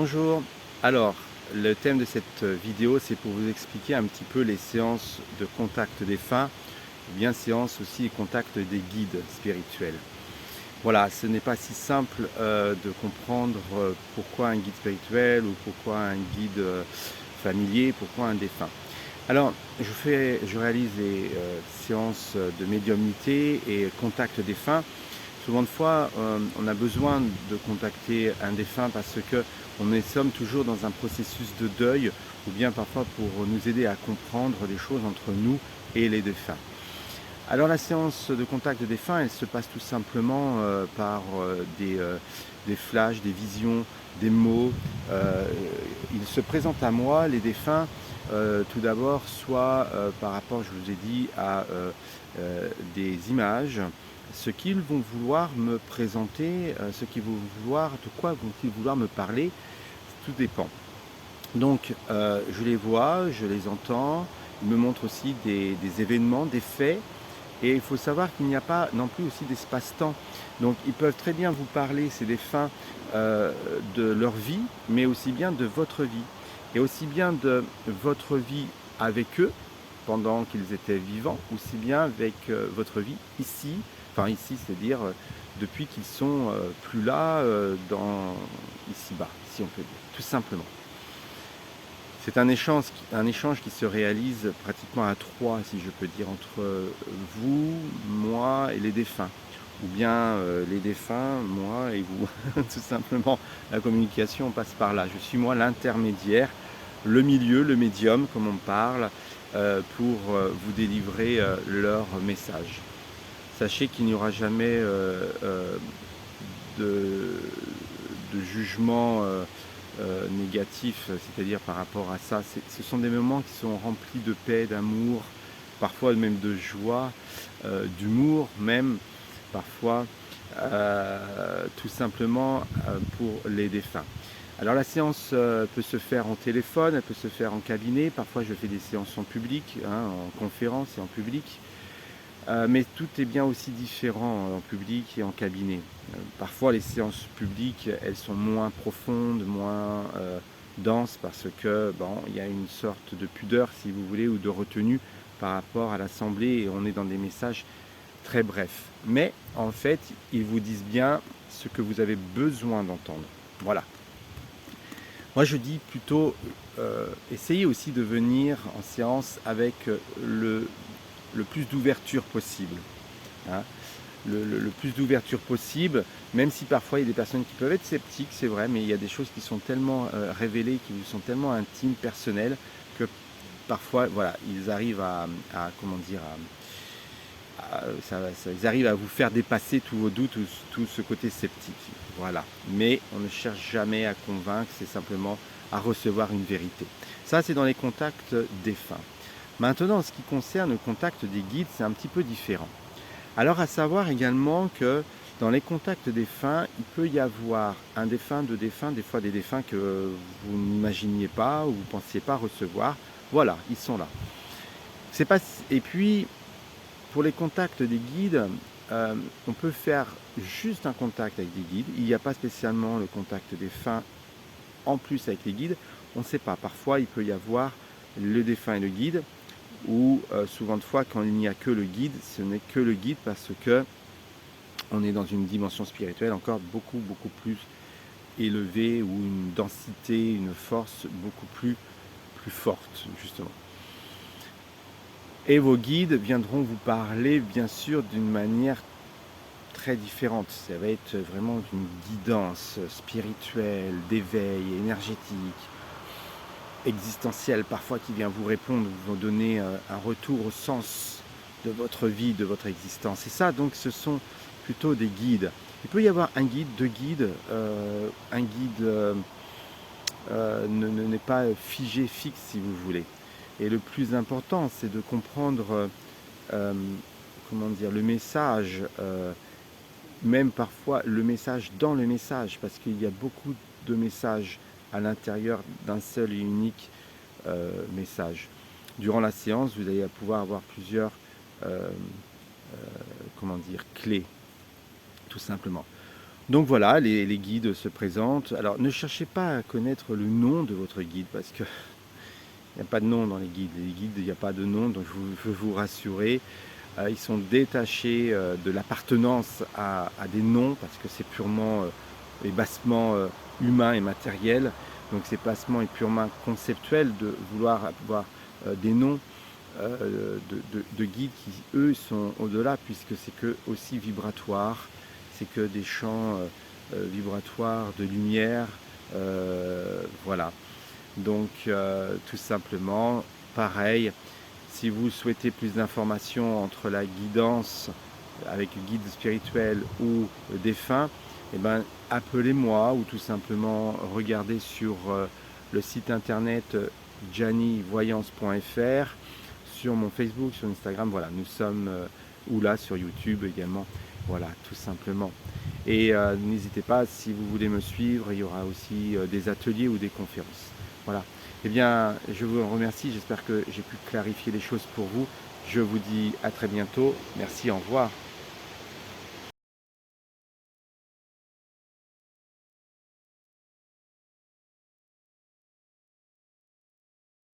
Bonjour, alors le thème de cette vidéo c'est pour vous expliquer un petit peu les séances de contact défunt, ou bien séances aussi et contact des guides spirituels. Voilà, ce n'est pas si simple de comprendre pourquoi un guide spirituel ou pourquoi un guide familier, pourquoi un défunt. Alors je réalise des séances de médiumnité et contact défunt. Souvent de fois, on a besoin de contacter un défunt parce que sommes toujours dans un processus de deuil ou bien parfois pour nous aider à comprendre des choses entre nous et les défunts. Alors la séance de contact de défunt, elle se passe tout simplement par des flashs, des visions, des mots. Ils se présentent à moi, les défunts, tout d'abord, soit par rapport, je vous ai dit, à des images, ce qu'ils vont vouloir me présenter, ce qu'ils vont vouloir, de quoi vont-ils vouloir me parler, tout dépend. Donc je les vois, je les entends, ils me montrent aussi des événements, des faits, et il faut savoir qu'il n'y a pas non plus aussi d'espace-temps. Donc ils peuvent très bien vous parler, ces défunts, de leur vie, mais aussi bien de votre vie. Et aussi bien de votre vie avec eux, pendant qu'ils étaient vivants, aussi bien avec votre vie ici, enfin ici, c'est-à-dire depuis qu'ils sont plus là, ici-bas, si on peut dire, tout simplement. C'est un échange qui se réalise pratiquement à trois, si je peux dire, entre vous, moi et les défunts. Ou bien les défunts, moi et vous. Tout simplement, la communication passe par là. Je suis moi l'intermédiaire, le milieu, le médium, comme on parle, pour vous délivrer leur message. Sachez qu'il n'y aura jamais de jugement négatif, c'est-à-dire par rapport à ça. Ce sont des moments qui sont remplis de paix, d'amour, parfois même de joie, d'humour même, parfois, tout simplement pour les défunts. Alors la séance peut se faire en téléphone, elle peut se faire en cabinet, parfois je fais des séances en public, en conférence et en public. Mais tout est bien aussi différent en public et en cabinet. Parfois les séances publiques, elles sont moins profondes, moins denses parce que il y a une sorte de pudeur, si vous voulez, ou de retenue par rapport à l'assemblée, et on est dans des messages très brefs. Mais en fait, ils vous disent bien ce que vous avez besoin d'entendre. Voilà. Moi je dis plutôt, essayez aussi de venir en séance avec le plus d'ouverture possible. Hein. Le plus d'ouverture possible, même si parfois il y a des personnes qui peuvent être sceptiques, c'est vrai, mais il y a des choses qui sont tellement révélées, qui sont tellement intimes, personnelles, que parfois, voilà, ils arrivent comment dire, ils arrivent à vous faire dépasser tous vos doutes, tout ce côté sceptique. Voilà. Mais on ne cherche jamais à convaincre, c'est simplement à recevoir une vérité. Ça, c'est dans les contacts défunts. Maintenant, en ce qui concerne le contact des guides, c'est un petit peu différent. Alors, à savoir également que dans les contacts défunts, il peut y avoir un défunt, deux défunts, des fois des défunts que vous n'imaginiez pas ou vous ne pensiez pas recevoir. Voilà, ils sont là. Et puis, pour les contacts des guides, on peut faire juste un contact avec des guides. Il n'y a pas spécialement le contact défunt en plus avec les guides. On ne sait pas. Parfois, il peut y avoir le défunt et le guide, ou souvent de fois quand il n'y a que le guide, ce n'est que le guide parce que on est dans une dimension spirituelle encore beaucoup plus élevée, ou une densité, une force beaucoup plus forte justement. Et vos guides viendront vous parler bien sûr d'une manière très différente. Ça va être vraiment une guidance spirituelle, d'éveil, énergétique, existentielle, parfois qui vient vous répondre, vous donner un retour au sens de votre vie, de votre existence. Et ça, donc, ce sont plutôt des guides. Il peut y avoir un guide, deux guides. Un guide n'est pas figé, fixe, si vous voulez. Et le plus important, c'est de comprendre, comment dire, le message, même parfois le message dans le message, parce qu'il y a beaucoup de messages à l'intérieur d'un seul et unique message. Durant la séance, vous allez pouvoir avoir plusieurs comment dire, clés, tout simplement. Donc voilà, les guides se présentent. Alors ne cherchez pas à connaître le nom de votre guide parce que il n'y a pas de nom dans les guides. Les guides, il n'y a pas de nom, donc je veux vous rassurer. Ils sont détachés de l'appartenance à des noms parce que c'est purement et bassement humain et matériel. Donc c'est bassement et purement conceptuel de vouloir avoir des noms de guides qui, eux, sont au-delà puisque c'est que aussi vibratoire. C'est que des champs vibratoires de lumière. Voilà. Donc tout simplement, pareil, si vous souhaitez plus d'informations entre la guidance avec le guide spirituel ou le défunt, eh ben, appelez-moi ou tout simplement regardez sur le site internet janivoyance.fr, sur mon Facebook, sur Instagram, voilà, nous sommes, ou là sur YouTube également, voilà, tout simplement. Et n'hésitez pas, si vous voulez me suivre, il y aura aussi des ateliers ou des conférences. Voilà. Eh bien, je vous remercie. J'espère que j'ai pu clarifier les choses pour vous. Je vous dis à très bientôt. Merci, au revoir.